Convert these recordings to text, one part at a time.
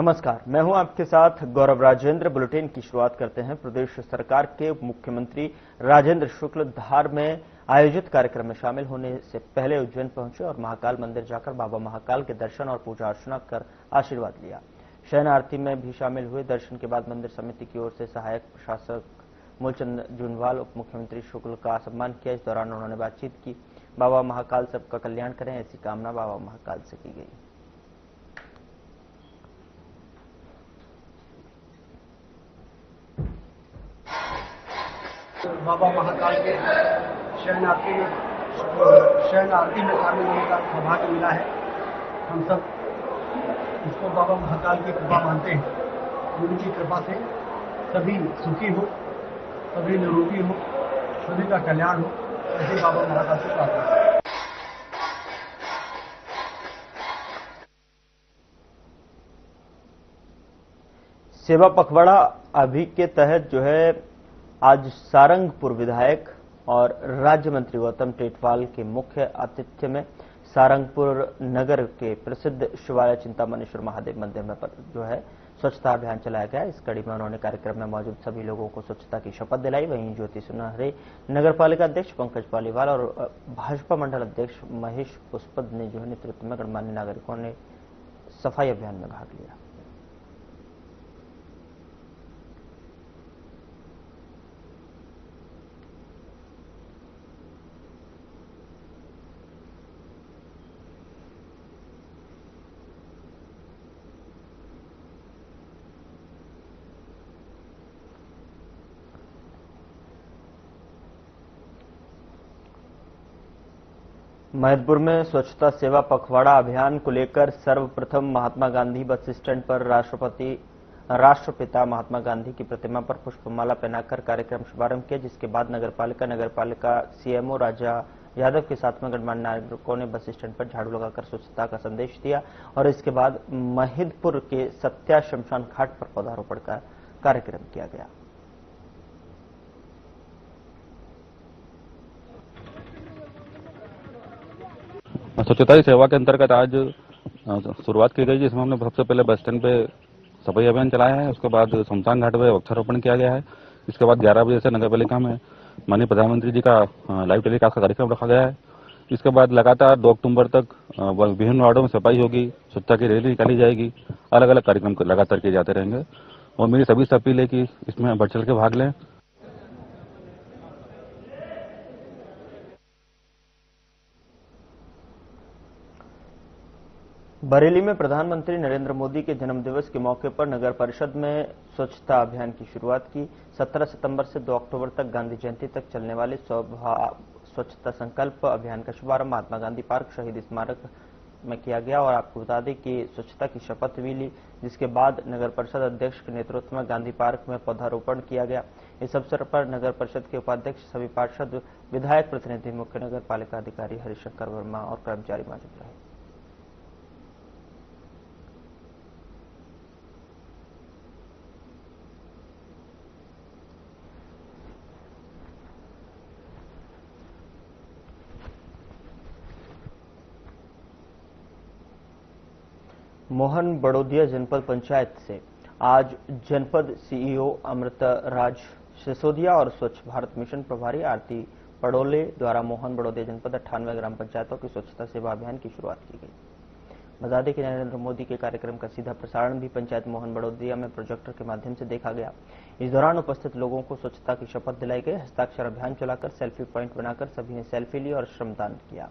नमस्कार, मैं हूं आपके साथ गौरव राजेंद्र। बुलेटिन की शुरुआत करते हैं। प्रदेश सरकार के मुख्यमंत्री राजेंद्र शुक्ल धार में आयोजित कार्यक्रम में शामिल होने से पहले उज्जैन पहुंचे और महाकाल मंदिर जाकर बाबा महाकाल के दर्शन और पूजा अर्चना कर आशीर्वाद लिया। शयन आरती में भी शामिल हुए। दर्शन के बाद मंदिर समिति की ओर से सहायक प्रशासक मूलचंद जुनवाल उप मुख्यमंत्री शुक्ल का सम्मान किया। इस दौरान उन्होंने बातचीत की। बाबा महाकाल सबका कल्याण करें, ऐसी कामना बाबा महाकाल से की गई। बाबा महाकाल के शयन आरती में शामिल होने का सौभाग्य मिला है। हम सब इसको बाबा महाकाल की कृपा मानते हैं। उनकी कृपा से सभी सुखी हो, सभी निरोगी हो, सभी का कल्याण हो, ऐसे बाबा महाकाल से प्रार्थना। सेवा पखवाड़ा अभी के तहत जो है आज सारंगपुर विधायक और राज्य मंत्री गौतम टेटवाल के मुख्य आतिथ्य में सारंगपुर नगर के प्रसिद्ध शिवालय चिंतामणेश्वर महादेव मंदिर में जो है स्वच्छता अभियान चलाया गया। इस कड़ी में उन्होंने कार्यक्रम में मौजूद सभी लोगों को स्वच्छता की शपथ दिलाई। वहीं ज्योति सुनहरे, नगर पालिका अध्यक्ष पंकज पालीवाल और भाजपा मंडल अध्यक्ष महेश पुष्पद ने जो है नेतृत्व में गणमान्य नागरिकों ने सफाई अभियान में भाग लिया। मैदपुर में स्वच्छता सेवा पखवाड़ा अभियान को लेकर सर्वप्रथम महात्मा गांधी बस स्टैंड पर राष्ट्रपिता महात्मा गांधी की प्रतिमा पर पुष्पमाला पहनाकर कार्यक्रम शुभारंभ किया, जिसके बाद नगरपालिका सीएमओ राजा यादव के साथ में गणमान्य नागरिकों ने बस स्टैंड पर झाड़ू लगाकर स्वच्छता का संदेश दिया और इसके बाद महिदपुर के सत्या शमशान घाट पर पौधारोपण का कार्यक्रम किया गया। स्वच्छता ही सेवा के अंतर्गत आज शुरुआत की गई, जिसमें हमने सबसे पहले बस स्टैंड पे सफाई अभियान चलाया है। उसके बाद शमशान घाट पे वृक्षारोपण किया गया है। इसके बाद 11 बजे से नगर पालिका में माननीय प्रधानमंत्री जी का लाइव टेलीकास्ट का कार्यक्रम रखा गया है। इसके बाद लगातार 2 अक्टूबर तक विभिन्न वार्डों में सफाई होगी, स्वच्छता की रैली निकाली जाएगी, अलग अलग कार्यक्रम लगातार किए जाते रहेंगे और मेरी सभी से अपील है कि इसमें बढ़ चढ़ के भाग लें। बरेली में प्रधानमंत्री नरेंद्र मोदी के जन्मदिवस के मौके पर नगर परिषद में स्वच्छता अभियान की शुरुआत की। 17 सितंबर से 2 अक्टूबर तक गांधी जयंती तक चलने वाले स्वच्छता संकल्प अभियान का शुभारंभ महात्मा गांधी पार्क शहीद स्मारक में किया गया और आपको बता दें कि स्वच्छता की शपथ भी ली, जिसके बाद नगर परिषद अध्यक्ष के नेतृत्व में गांधी पार्क में पौधारोपण किया गया। इस अवसर पर नगर परिषद के उपाध्यक्ष, सभी पार्षद, विधायक प्रतिनिधि, मुख्य नगर पालिका अधिकारी हरिशंकर वर्मा और कर्मचारी मौजूद रहे। मोहन बड़ोदिया जनपद पंचायत से आज जनपद सीईओ अमृतराज सिसोदिया और स्वच्छ भारत मिशन प्रभारी आरती पड़ोले द्वारा मोहन बड़ोदिया जनपद 98 ग्राम पंचायतों की स्वच्छता सेवा अभियान की शुरुआत की गई। बता दें कि नरेंद्र मोदी के कार्यक्रम का सीधा प्रसारण भी पंचायत मोहन बड़ोदिया में प्रोजेक्टर के माध्यम से देखा गया। इस दौरान उपस्थित लोगों को स्वच्छता की शपथ दिलाई गई। हस्ताक्षर अभियान चलाकर सेल्फी पॉइंट बनाकर सभी ने सेल्फी ली और श्रमदान किया।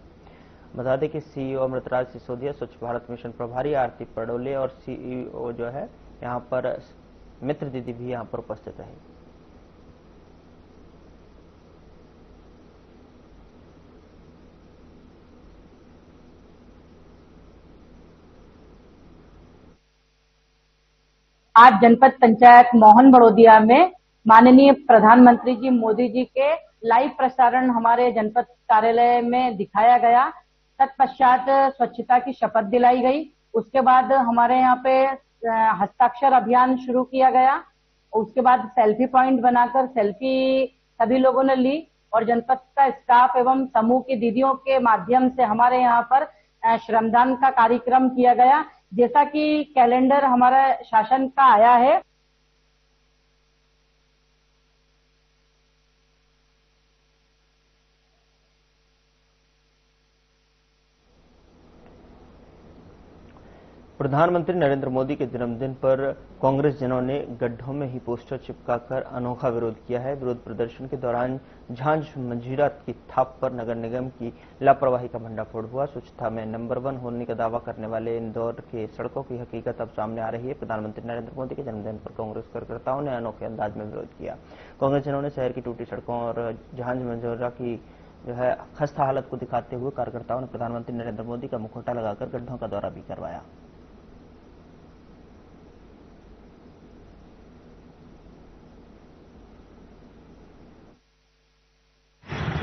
बता दें कि सीईओ अमृतराज सिसोदिया, स्वच्छ भारत मिशन प्रभारी आरती पड़ोले और सीईओ जो है यहाँ पर मित्र दीदी भी यहाँ पर उपस्थित रही। आज जनपद पंचायत मोहन बड़ोदिया में माननीय प्रधानमंत्री जी मोदी जी के लाइव प्रसारण हमारे जनपद कार्यालय में दिखाया गया। तत्पश्चात स्वच्छता की शपथ दिलाई गई। उसके बाद हमारे यहाँ पे हस्ताक्षर अभियान शुरू किया गया। उसके बाद सेल्फी पॉइंट बनाकर सेल्फी सभी लोगों ने ली और जनपद का स्टाफ एवं समूह की दीदियों के माध्यम से हमारे यहाँ पर श्रमदान का कार्यक्रम किया गया। जैसा कि कैलेंडर हमारा शासन का आया है, प्रधानमंत्री नरेंद्र मोदी के जन्मदिन पर कांग्रेस जनों ने गड्ढों में ही पोस्टर चिपकाकर अनोखा विरोध किया है। विरोध प्रदर्शन के दौरान झांझ मंजीरा की थाप पर नगर निगम की लापरवाही का भंडाफोड़ हुआ। स्वच्छता में नंबर 1 होने का दावा करने वाले इंदौर के सड़कों की हकीकत अब सामने आ रही है। प्रधानमंत्री नरेंद्र मोदी के जन्मदिन पर कांग्रेस कार्यकर्ताओं ने अनोखे अंदाज में विरोध किया। कांग्रेस जनों ने शहर की टूटी सड़कों और झांझ मंजीरा की खस्ता हालत को दिखाते हुए कार्यकर्ताओं ने प्रधानमंत्री नरेंद्र मोदी का मुखौटा लगाकर गड्ढों का दौरा भी करवाया।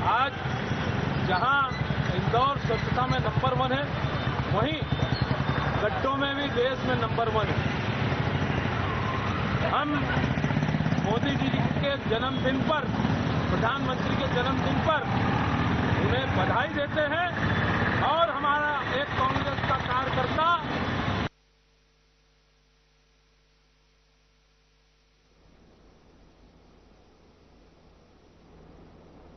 आज जहां इंदौर स्वच्छता में नंबर 1 है, वहीं गड्ढों में भी देश में नंबर 1 है। हम मोदी जी के जन्मदिन पर, प्रधानमंत्री के जन्मदिन पर उन्हें बधाई देते हैं और हमारा एक कांग्रेस का कार्यकर्ता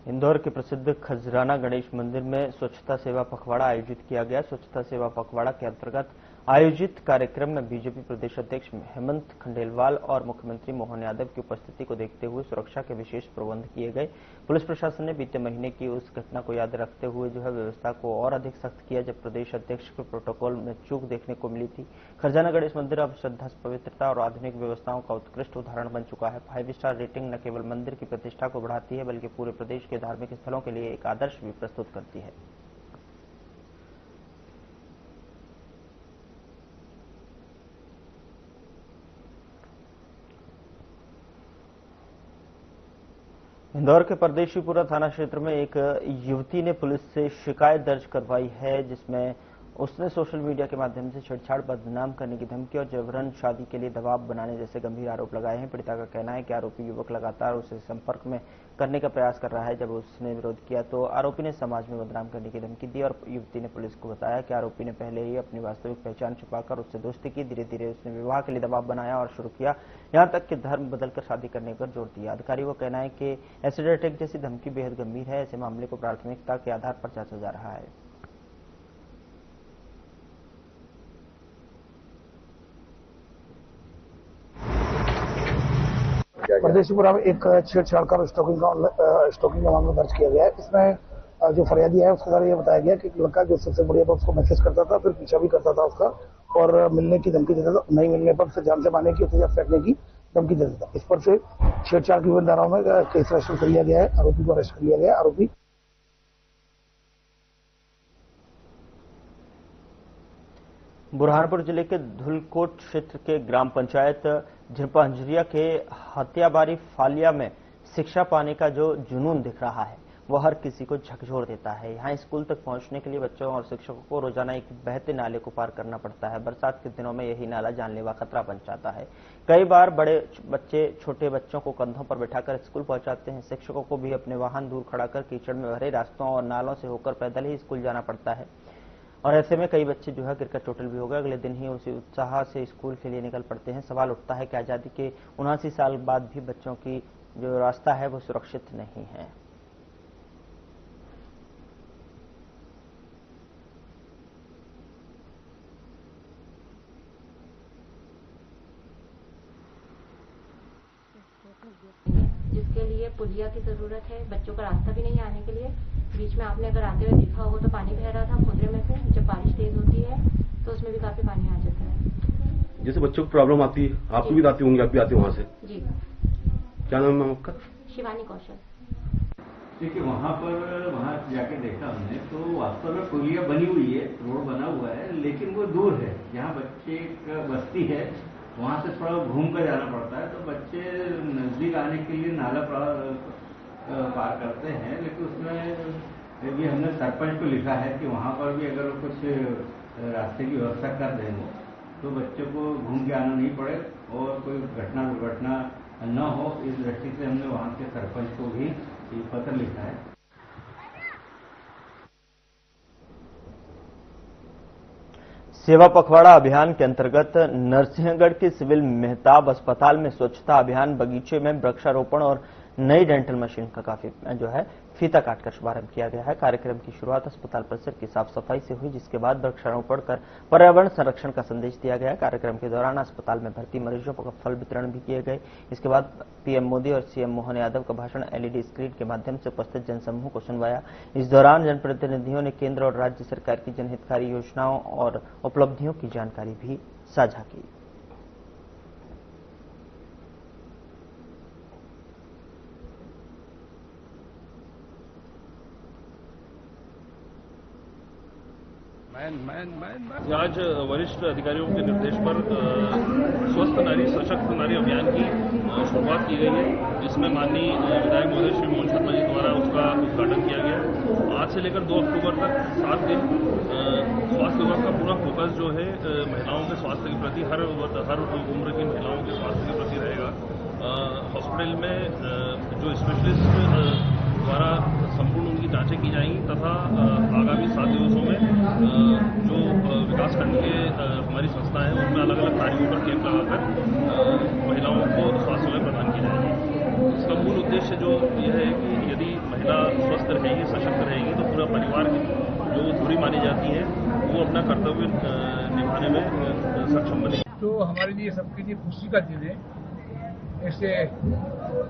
इंदौर के प्रसिद्ध खजराना गणेश मंदिर में स्वच्छता सेवा पखवाड़ा आयोजित किया गया। स्वच्छता सेवा पखवाड़ा के अंतर्गत आयोजित कार्यक्रम में बीजेपी प्रदेश अध्यक्ष हेमंत खंडेलवाल और मुख्यमंत्री मोहन यादव की उपस्थिति को देखते हुए सुरक्षा के विशेष प्रबंध किए गए। पुलिस प्रशासन ने बीते महीने की उस घटना को याद रखते हुए व्यवस्था को और अधिक सख्त किया जब प्रदेश अध्यक्ष के प्रोटोकॉल में चूक देखने को मिली थी। खजाना गणेश मंदिर अब श्रद्धा, पवित्रता और आधुनिक व्यवस्थाओं का उत्कृष्ट उदाहरण बन चुका है। 5 स्टार रेटिंग न केवल मंदिर की प्रतिष्ठा को बढ़ाती है बल्कि पूरे प्रदेश के धार्मिक स्थलों के लिए एक आदर्श भी प्रस्तुत करती है। इंदौर के परदेशीपुरा थाना क्षेत्र में एक युवती ने पुलिस से शिकायत दर्ज करवाई है, जिसमें उसने सोशल मीडिया के माध्यम से छेड़छाड़, बदनाम करने की धमकी और जबरन शादी के लिए दबाव बनाने जैसे गंभीर आरोप लगाए हैं। पीड़िता का कहना है कि आरोपी युवक लगातार उसे संपर्क में करने का प्रयास कर रहा है। जब उसने विरोध किया तो आरोपी ने समाज में बदनाम करने की धमकी दी और युवती ने पुलिस को बताया कि आरोपी ने पहले ही अपनी वास्तविक पहचान छुपाकर उससे दोस्ती की। धीरे धीरे उसने विवाह के लिए दबाव बनाया और शुरू किया, यहाँ तक कि धर्म बदलकर शादी करने पर जोर दिया। अधिकारियों का कहना है कि एसिड अटैक जैसी धमकी बेहद गंभीर है। ऐसे मामले को प्राथमिकता के आधार पर जांचा जा रहा है। परदेशीपुरा में एक छेड़छाड़ का स्टॉकिंग का मामला दर्ज किया गया है। इसमें जो फरियादी है उसके द्वारा ये बताया गया कि एक लड़का जो सबसे बढ़िया था उसको मैसेज करता था, फिर पीछा भी करता था उसका और मिलने की धमकी देता था। नहीं मिलने पर उसे जान से मारने की, उसे फेंकने की धमकी देता था। इस पर से छेड़छाड़ की विभिन्न धाराओं में केस रजिस्टर कर लिया गया है। आरोपी को अरेस्ट कर लिया गया है। आरोपी बुरहानपुर जिले के धुलकोट क्षेत्र के ग्राम पंचायत झिरपांझरिया के हत्याबारी फालिया में शिक्षा पाने का जो जुनून दिख रहा है वह हर किसी को झकझोर देता है। यहाँ स्कूल तक पहुंचने के लिए बच्चों और शिक्षकों को रोजाना एक बहते नाले को पार करना पड़ता है। बरसात के दिनों में यही नाला जानलेवा खतरा बन जाता है। कई बार बड़े बच्चे छोटे बच्चों को कंधों पर बिठाकर स्कूल पहुंचाते हैं। शिक्षकों को भी अपने वाहन दूर खड़ा कर कीचड़ में भरे रास्तों और नालों से होकर पैदल ही स्कूल जाना पड़ता है और ऐसे में कई बच्चे गिरकर चोटिल भी हो गए। अगले दिन ही उसी उत्साह से स्कूल के लिए निकल पड़ते हैं। सवाल उठता है कि आजादी के 79 साल बाद भी बच्चों की जो रास्ता है वो सुरक्षित नहीं है। जिसके लिए पुलिया की जरूरत है। बच्चों का रास्ता भी नहीं आने के लिए। बीच में आपने अगर आते हुए देखा होगा तो पानी बह रहा था खुदरे में से। जब बारिश तेज होती है तो उसमें भी काफी पानी आ जाता है। जैसे बच्चों को प्रॉब्लम आती है, आपको भी आती होंगी, आप भी आते हो वहाँ से? जी। क्या नाम है आपका? शिवानी कौशल। देखिए वहाँ जाके देखा हमने तो वास्तव में पुलिया बनी हुई है, रोड बना हुआ है, लेकिन वो दूर है। जहाँ बच्चे का बस्ती है वहाँ से थोड़ा घूम कर जाना पड़ता है। तो बच्चे नजदीक आने के लिए नाला पार करते हैं, लेकिन उसमें ये हमने सरपंच को लिखा है कि वहाँ पर भी अगर कुछ रास्ते की व्यवस्था कर दें तो बच्चों को घूम के आना नहीं पड़े और कोई घटना दुर्घटना न हो। इस दृष्टि से हमने वहाँ के सरपंच को भी ये पत्र लिखा है। सेवा पखवाड़ा अभियान के अंतर्गत नरसिंहगढ़ के सिविल मेहताब अस्पताल में स्वच्छता अभियान बगीचे में वृक्षारोपण और नई डेंटल मशीन का काफी फीता काटकर शुभारंभ किया गया है। कार्यक्रम की शुरुआत अस्पताल परिसर की साफ सफाई से हुई, जिसके बाद वृक्षारोपण कर पर्यावरण संरक्षण का संदेश दिया गया। कार्यक्रम के दौरान अस्पताल में भर्ती मरीजों को फल वितरण भी किए गए। इसके बाद पीएम मोदी और सीएम मोहन यादव का भाषण एलईडी स्क्रीन के माध्यम से उपस्थित जनसमूह को सुनवाया। इस दौरान जनप्रतिनिधियों ने केंद्र और राज्य सरकार की जनहितकारी योजनाओं और उपलब्धियों की जानकारी भी साझा की। आज वरिष्ठ अधिकारियों के निर्देश पर स्वस्थ नारी सशक्त नारी अभियान की शुरुआत की गई है, जिसमें माननीय विधायक महोदय श्री मोहन शर्मा जी द्वारा उसका उद्घाटन किया गया। आज से लेकर 2 अक्टूबर तक 7 दिन स्वास्थ्य विभाग का पूरा फोकस जो है महिलाओं के स्वास्थ्य के प्रति, हर उम्र की महिलाओं के स्वास्थ्य के प्रति रहेगा। हॉस्पिटल में जो स्पेशलिस्ट द्वारा संपूर्ण उनकी जांचें की जाएंगी तथा आगामी 7 दिवसों में जो विकासखंड के हमारी संस्था है उनमें अलग अलग कार्यों पर कैंप लगाकर महिलाओं को स्वास्थ्य सेवाएं प्रदान की जाएंगी। इसका मूल उद्देश्य जो यह है कि यदि महिला स्वस्थ रहेगी, सशक्त रहेगी, तो पूरा परिवार की जो दूरी मानी जाती है वो अपना कर्तव्य निभाने में सक्षम बनेगी। तो हमारे लिए सबके लिए खुशी का दिन है। ऐसे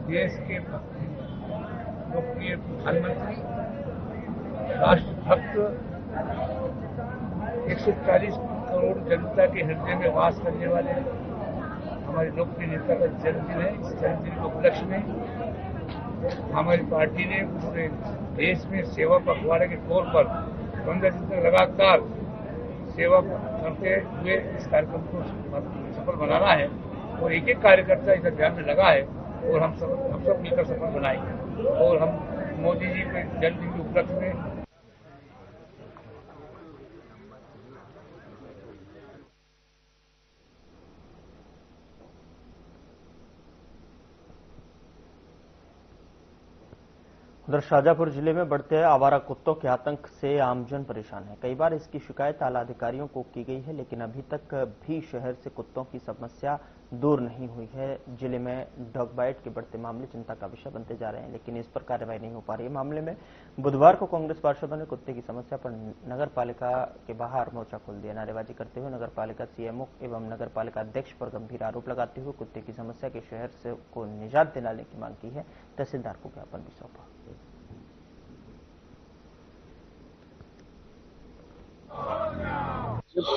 देश के लोकप्रिय प्रधानमंत्री, राष्ट्रभक्त, 140 करोड़ जनता के हृदय में वास करने वाले हमारे लोकप्रिय नेता का जन्मदिन है। इस जन्मदिन के उपलक्ष्य में हमारी पार्टी ने पूरे देश में सेवा पखवाड़े के तौर पर 15 दिन तक लगातार सेवा करते हुए इस कार्यक्रम को सफल बनाना है और एक एक कार्यकर्ता इस अभियान में लगा है और हम सब मिलकर सफल बनाएंगे। और हम मोदी जी के जन्मदिन के उपलक्ष्य में उधर शाजापुर जिले में बढ़ते आवारा कुत्तों के आतंक से आमजन परेशान है। कई बार इसकी शिकायत आला अधिकारियों को की गई है, लेकिन अभी तक भी शहर से कुत्तों की समस्या दूर नहीं हुई है। जिले में डॉग बाइट के बढ़ते मामले चिंता का विषय बनते जा रहे हैं, लेकिन इस पर कार्रवाई नहीं हो पा रही है। मामले में बुधवार को कांग्रेस पार्षदों ने कुत्ते की समस्या पर नगर पालिका के बाहर मोर्चा खोल दिया। नारेबाजी करते हुए नगर पालिका सीएमओ एवं नगर पालिका अध्यक्ष पर गंभीर आरोप लगाते हुए कुत्ते की समस्या के शहर से को निजात दिलाने की मांग की है। तहसीलदार को ज्ञापन भी सौंपा।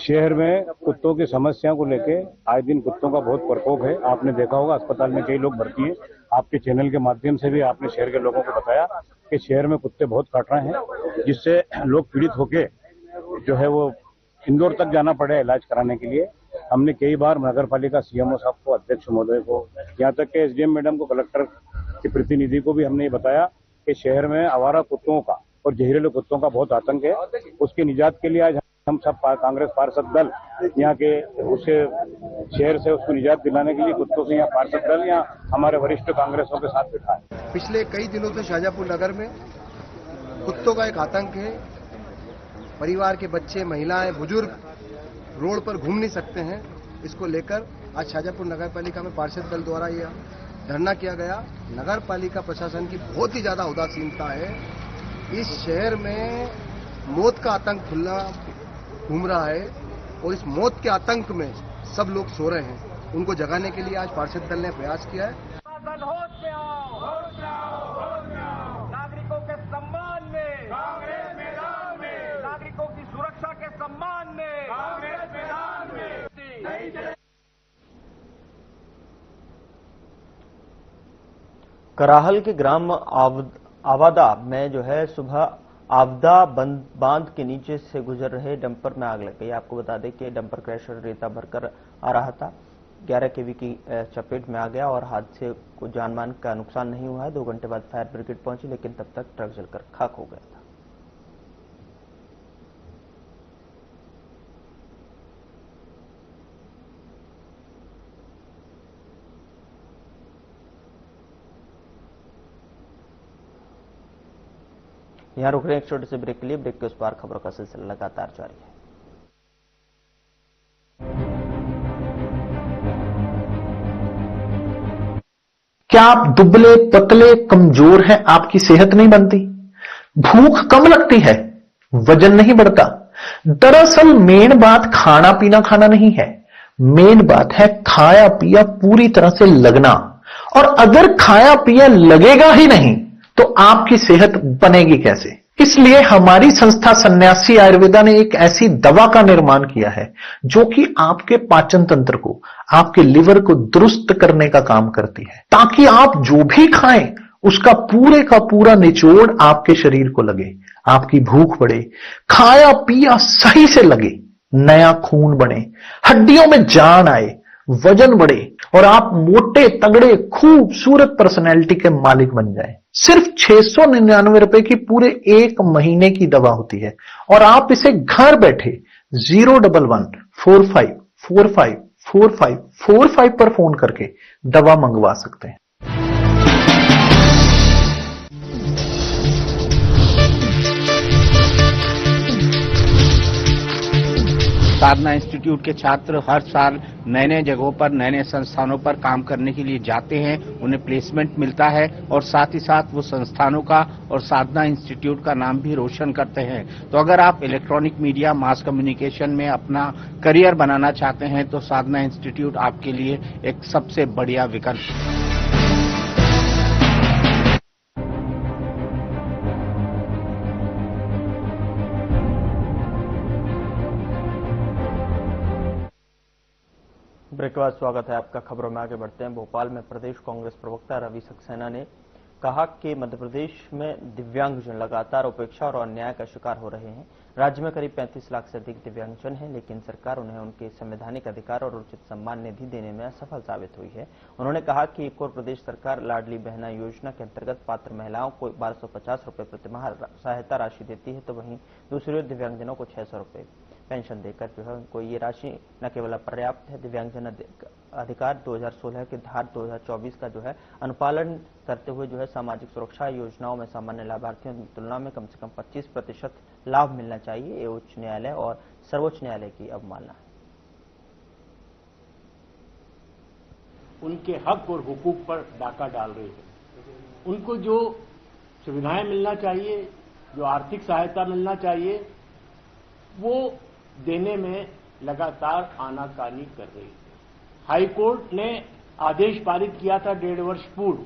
शहर में कुत्तों की समस्या को लेके आए दिन कुत्तों का बहुत प्रकोप है। आपने देखा होगा अस्पताल में कई लोग भर्ती हैं। आपके चैनल के माध्यम से भी आपने शहर के लोगों को बताया कि शहर में कुत्ते बहुत काट रहे हैं, जिससे लोग पीड़ित होके जो है वो इंदौर तक जाना पड़े इलाज कराने के लिए। हमने कई बार नगर पालिका सीएमओ साहब को, अध्यक्ष महोदय को, यहाँ तक के एसडीएम मैडम को, कलेक्टर के प्रतिनिधि को भी हमने ये बताया कि शहर में आवारा कुत्तों का और जहरीले कुत्तों का बहुत आतंक है। उसकी निजात के लिए आज हम सब कांग्रेस पार्षद दल यहाँ के उसे शहर से उसको निजात दिलाने के लिए कुत्तों से यहाँ पार्षद दल यहाँ हमारे वरिष्ठ कांग्रेसों के साथ बैठा है। पिछले कई दिनों से शाजापुर नगर में कुत्तों का एक आतंक है। परिवार के बच्चे, महिलाएं, बुजुर्ग रोड पर घूम नहीं सकते हैं। इसको लेकर आज शाजापुर नगर पालिका में पार्षद दल द्वारा यह धरना किया गया। नगर पालिका प्रशासन की बहुत ही ज्यादा उदासीनता है। इस शहर में मौत का आतंक खुला घूम रहा है और इस मौत के आतंक में सब लोग सो रहे हैं। उनको जगाने के लिए आज पार्षद दल ने प्रयास किया है। नागरिकों के सम्मान में कांग्रेस मैदान में, नागरिकों की सुरक्षा के सम्मान में कांग्रेस मैदान में। कराहल के ग्राम आवादा में जो है सुबह आवदा बांध के नीचे से गुजर रहे डंपर में आग लग गई। आपको बता दें कि डंपर क्रैशर रेता भरकर आ रहा था, 11 केवी की चपेट में आ गया और हादसे को जानमाल का नुकसान नहीं हुआ है। 2 घंटे बाद फायर ब्रिगेड पहुंची, लेकिन तब तक ट्रक जलकर खाक हो गया था। यहां रुक रहे हैं एक छोटे से ब्रेक के लिए। ब्रेक के उस पार खबरों का सिलसिला लगातार जारी है। क्या आप दुबले पतले कमजोर हैं, आपकी सेहत नहीं बनती? भूख कम लगती है, वजन नहीं बढ़ता? दरअसल मेन बात खाना पीना खाना नहीं है, मेन बात है खाया पिया पूरी तरह से लगना। और अगर खाया पिया लगेगा ही नहीं तो आपकी सेहत बनेगी कैसे? इसलिए हमारी संस्था सन्यासी आयुर्वेदा ने एक ऐसी दवा का निर्माण किया है जो कि आपके पाचन तंत्र को, आपके लिवर को दुरुस्त करने का काम करती है, ताकि आप जो भी खाएं उसका पूरे का पूरा निचोड़ आपके शरीर को लगे, आपकी भूख बढ़े, खाया पिया सही से लगे, नया खून बने, हड्डियों में जान आए, वजन बढ़े और आप मोटे तगड़े खूबसूरत पर्सनैलिटी के मालिक बन जाएं। सिर्फ 699 रुपए की पूरे 1 महीने की दवा होती है और आप इसे घर बैठे 01145454545 पर फोन करके दवा मंगवा सकते हैं। साधना इंस्टीट्यूट के छात्र हर साल नए नए जगहों पर, नए नए संस्थानों पर काम करने के लिए जाते हैं, उन्हें प्लेसमेंट मिलता है और साथ ही साथ वो संस्थानों का और साधना इंस्टीट्यूट का नाम भी रोशन करते हैं। तो अगर आप इलेक्ट्रॉनिक मीडिया, मास कम्युनिकेशन में अपना करियर बनाना चाहते हैं तो साधना इंस्टीट्यूट आपके लिए एक सबसे बढ़िया विकल्प है। ब्रेक के बाद स्वागत है आपका। खबरों में आगे बढ़ते हैं। भोपाल में प्रदेश कांग्रेस प्रवक्ता रवि सक्सेना ने कहा कि मध्य प्रदेश में दिव्यांगजन लगातार उपेक्षा और अन्याय का शिकार हो रहे हैं। राज्य में करीब 35 लाख से अधिक दिव्यांगजन हैं, लेकिन सरकार उन्हें उनके संवैधानिक अधिकार और उचित सम्मान निधि देने में असफल साबित हुई है। उन्होंने कहा कि एक और प्रदेश सरकार लाडली बहना योजना के अंतर्गत पात्र महिलाओं को 1250 रुपए प्रतिमाह सहायता राशि देती है, तो वहीं दूसरी ओर दिव्यांगजनों को 600 रुपए पेंशन देकर जो है उनको ये राशि न केवल पर्याप्त है, दिव्यांगजन अधिकार 2016 की धारा 2024 का जो है अनुपालन करते हुए जो है सामाजिक सुरक्षा योजनाओं में सामान्य लाभार्थियों की तुलना में कम से कम 25% लाभ मिलना चाहिए। ये उच्च न्यायालय और सर्वोच्च न्यायालय की अवमानना है। उनके हक और हुकूक पर डाका डाल रही है। उनको जो सुविधाएं मिलना चाहिए, जो आर्थिक सहायता मिलना चाहिए, वो देने में लगातार आनाकानी कर रही है। हाई कोर्ट ने आदेश पारित किया था 1.5 वर्ष पूर्व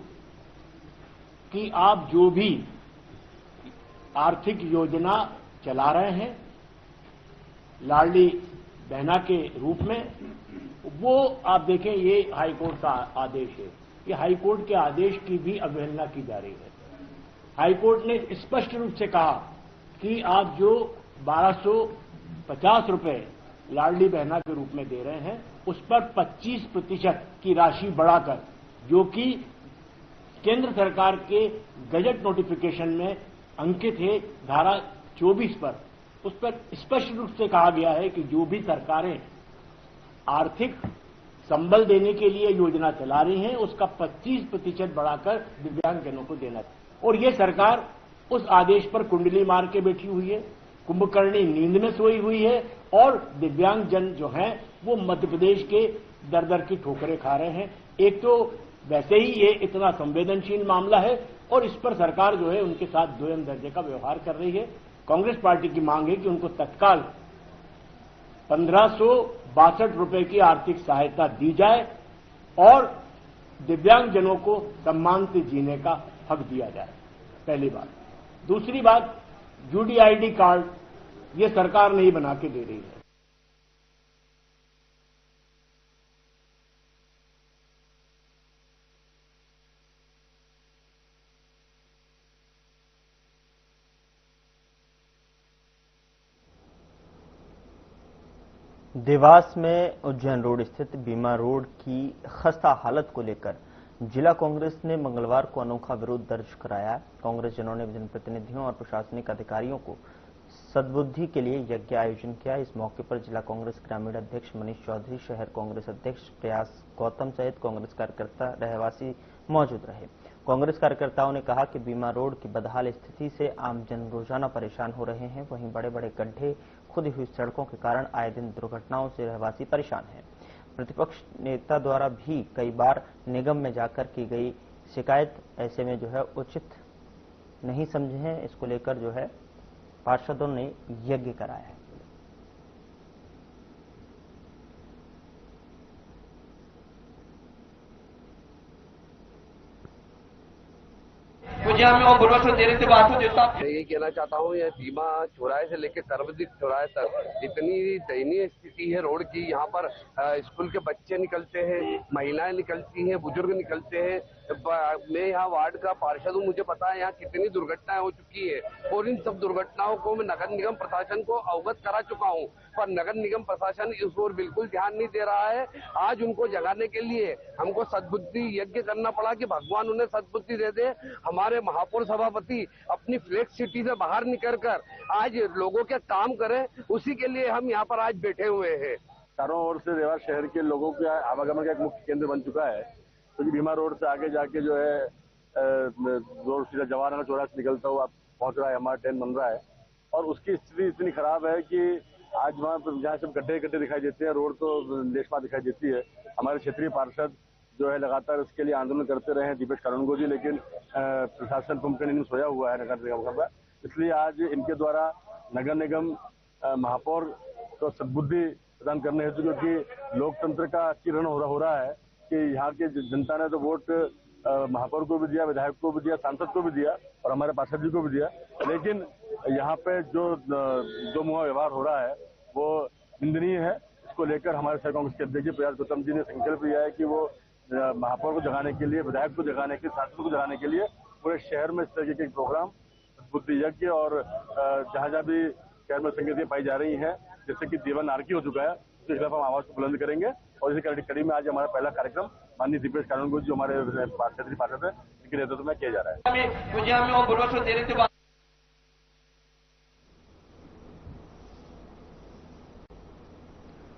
कि आप जो भी आर्थिक योजना चला रहे हैं लाडली बहना के रूप में, वो आप देखें, ये हाई कोर्ट का आदेश है। ये हाई कोर्ट के आदेश की भी अवहेलना की जा रही है। हाई कोर्ट ने स्पष्ट रूप से कहा कि आप जो 1250 रुपए लाडली बहना के रूप में दे रहे हैं, उस पर 25% की राशि बढ़ाकर, जो कि केंद्र सरकार के गजट नोटिफिकेशन में अंकित है धारा 24 पर, उस पर स्पष्ट रूप से कहा गया है कि जो भी सरकारें आर्थिक संबल देने के लिए योजना चला रही हैं, उसका 25% बढ़ाकर दिव्यांगजनों को देना चाहिए। और ये सरकार उस आदेश पर कुंडली मार के बैठी हुई है, कुंभकर्णी नींद में सोई हुई है और दिव्यांगजन जो हैं वो मध्य प्रदेश के दर दर की ठोकरें खा रहे हैं। एक तो वैसे ही ये इतना संवेदनशील मामला है और इस पर सरकार जो है उनके साथ दोयम दर्जे का व्यवहार कर रही है। कांग्रेस पार्टी की मांग है कि उनको तत्काल 1562 रुपए की आर्थिक सहायता दी जाए और दिव्यांगजनों को सम्मान से जीने का हक दिया जाए, पहली बात। दूसरी बात, यूडीआईडी कार्ड ये सरकार नहीं बना के दे रही है। देवास में उज्जैन रोड स्थित बीमा रोड की खस्ता हालत को लेकर जिला कांग्रेस ने मंगलवार को अनोखा विरोध दर्ज कराया। कांग्रेस जनों ने जनप्रतिनिधियों और प्रशासनिक अधिकारियों को सद्बुद्धि के लिए यज्ञ आयोजन किया। इस मौके पर जिला कांग्रेस ग्रामीण अध्यक्ष मनीष चौधरी, शहर कांग्रेस अध्यक्ष प्रयास गौतम सहित कांग्रेस कार्यकर्ता रहवासी मौजूद रहे। कांग्रेस कार्यकर्ताओं ने कहा कि बीमा रोड की बदहाल स्थिति से आमजन रोजाना परेशान हो रहे हैं। वहीं बड़े बड़े गड्ढे, खुदी हुई सड़कों के कारण आए दिन दुर्घटनाओं से रहवासी परेशान हैं। प्रतिपक्ष नेता द्वारा भी कई बार निगम में जाकर की गई शिकायत ऐसे में जो है उचित नहीं समझे हैं। इसको लेकर जो है पार्षदों ने यज्ञ कराया है। मैं ये कहना चाहता हूँ, यह भीमा चौराहे से लेकर सर्वदिक चौराहे तक इतनी दयनीय स्थिति है रोड की। यहाँ पर स्कूल के बच्चे निकलते हैं, महिलाएं निकलती हैं, बुजुर्ग निकलते हैं। मैं यहाँ वार्ड का पार्षद हूँ, मुझे पता है यहाँ कितनी दुर्घटनाएं हो चुकी है और इन सब दुर्घटनाओं को मैं नगर निगम प्रशासन को अवगत करा चुका हूँ, पर नगर निगम प्रशासन इस ओर बिल्कुल ध्यान नहीं दे रहा है। आज उनको जगाने के लिए हमको सद्बुद्धि यज्ञ करना पड़ा कि भगवान उन्हें सद्बुद्धि दे दे। हमारे महापौर सभापति अपनी फ्लेक्स सिटी से बाहर निकल कर आज लोगों के काम करें, उसी के लिए हम यहाँ पर आज बैठे हुए हैं। चारों ओर से देवास शहर के लोगों के आवागमन का एक मुख्य केंद्र बन चुका है, क्योंकि भीमा रोड से आगे जाके जो है रोड सीधा जवाहरनगर चौराहा से निकलता हुआ पहुंच रहा है, हमारा ट्रेन बन रहा है और उसकी स्थिति इतनी खराब है कि आज वहाँ पर जहाँ सब गड्ढे गड्ढे दिखाई देते हैं, रोड तो लेशमा दिखाई देती है। हमारे क्षेत्रीय पार्षद जो है लगातार इसके लिए आंदोलन करते रहे हैं, दीपेश कानूनगो जी, लेकिन प्रशासन कुंभ के नींद में सोया हुआ है नगर निगम का। इसलिए आज इनके द्वारा नगर निगम महापौर को सद्बुद्धि प्रदान करने हेतु, क्योंकि लोकतंत्र का किरण हो रहा है कि यहाँ के जनता ने तो वोट महापौर को भी दिया, विधायक को भी दिया, सांसद को भी दिया और हमारे पार्षद जी को भी दिया, लेकिन यहाँ पे जो मुँह व्यवहार हो रहा है वो निंदनीय है। इसको लेकर हमारे शहर कांग्रेस के अध्यक्ष प्रयास गौतम जी ने संकल्प लिया है कि वो महापौर को जगाने के लिए, विधायक को जगाने के लिए, सांसद को जगाने के लिए पूरे शहर में इस तरीके के प्रोग्राम, बुद्धि यज्ञ और जहाँ जहाँ भी शहर में संगतियां पाई जा रही हैं, जैसे कि देवन नारकी हो चुका है, उसके खिलाफ हम आवाज को बुलंद करेंगे। और इसी कड़ी में आज हमारा पहला कार्यक्रम माननीय दीपेश कानूनगो जो हमारे क्षेत्रीय पार्षद है, इनके नेतृत्व में किया जा रहा है।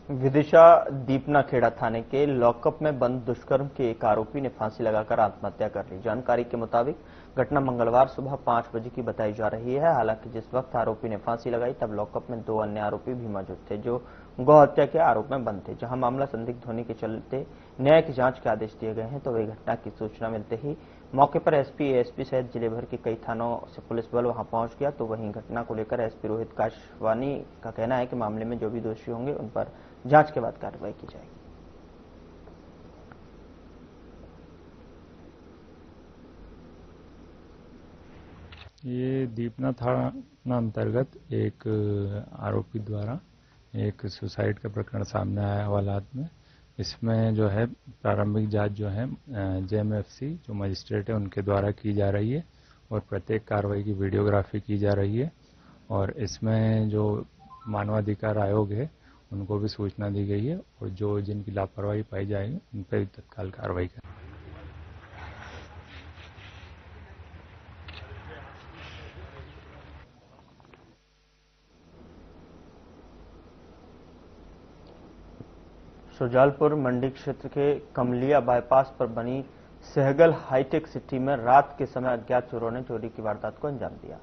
विदिशा दीपनाखेड़ा थाने के लॉकअप में बंद दुष्कर्म के एक आरोपी ने फांसी लगाकर आत्महत्या कर ली। जानकारी के मुताबिक घटना मंगलवार सुबह 5 बजे की बताई जा रही है। हालांकि जिस वक्त आरोपी ने फांसी लगाई तब लॉकअप में 2 अन्य आरोपी भी मौजूद थे जो गौ हत्या के आरोप में बंद थे। जहां मामला संदिग्ध होने के चलते न्यायिक जांच के आदेश दिए गए हैं, तो वही घटना की सूचना मिलते ही मौके पर एसपी, एएसपी सहित जिले भर के कई थानों से पुलिस बल वहां पहुंच गया। तो वहीं घटना को लेकर एसपी रोहित काशवानी का कहना है कि मामले में जो भी दोषी होंगे उन पर जांच के बाद कार्रवाई की जाएगी। ये दीपना थाना अंतर्गत एक आरोपी द्वारा एक सुसाइड का प्रकरण सामने आया हवालात में। इसमें जो है प्रारंभिक जांच जो है जेएमएफसी जो मजिस्ट्रेट है उनके द्वारा की जा रही है और प्रत्येक कार्रवाई की वीडियोग्राफी की जा रही है। और इसमें जो मानवाधिकार आयोग है उनको भी सूचना दी गई है और जो जिनकी लापरवाही पाई जाएगी उन पर तत्काल कार्रवाई करें। शुजालपुर मंडी क्षेत्र के कमलिया बाईपास पर बनी सहगल हाईटेक सिटी में रात के समय अज्ञात चोरों ने चोरी की वारदात को अंजाम दिया।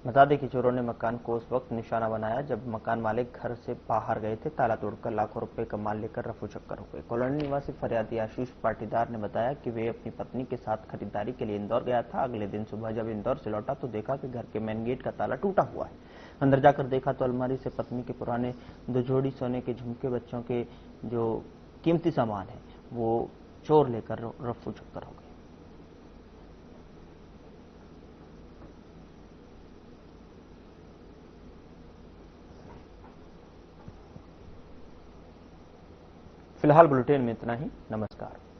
बता दें कि चोरों ने मकान को उस वक्त निशाना बनाया जब मकान मालिक घर से बाहर गए थे। ताला तोड़कर लाखों रुपए का माल लेकर रफू चक्कर हो गए। कॉलोनी निवासी फरियादी आशीष पाटीदार ने बताया कि वे अपनी पत्नी के साथ खरीदारी के लिए इंदौर गया था। अगले दिन सुबह जब इंदौर से लौटा तो देखा कि घर के मेन गेट का ताला टूटा हुआ है। अंदर जाकर देखा तो अलमारी से पत्नी के पुराने 2 जोड़ी सोने के झुमके, बच्चों के जो कीमती सामान है वो चोर लेकर रफू चक्कर हो गए। फिलहाल बुलेटिन में इतना ही। नमस्कार।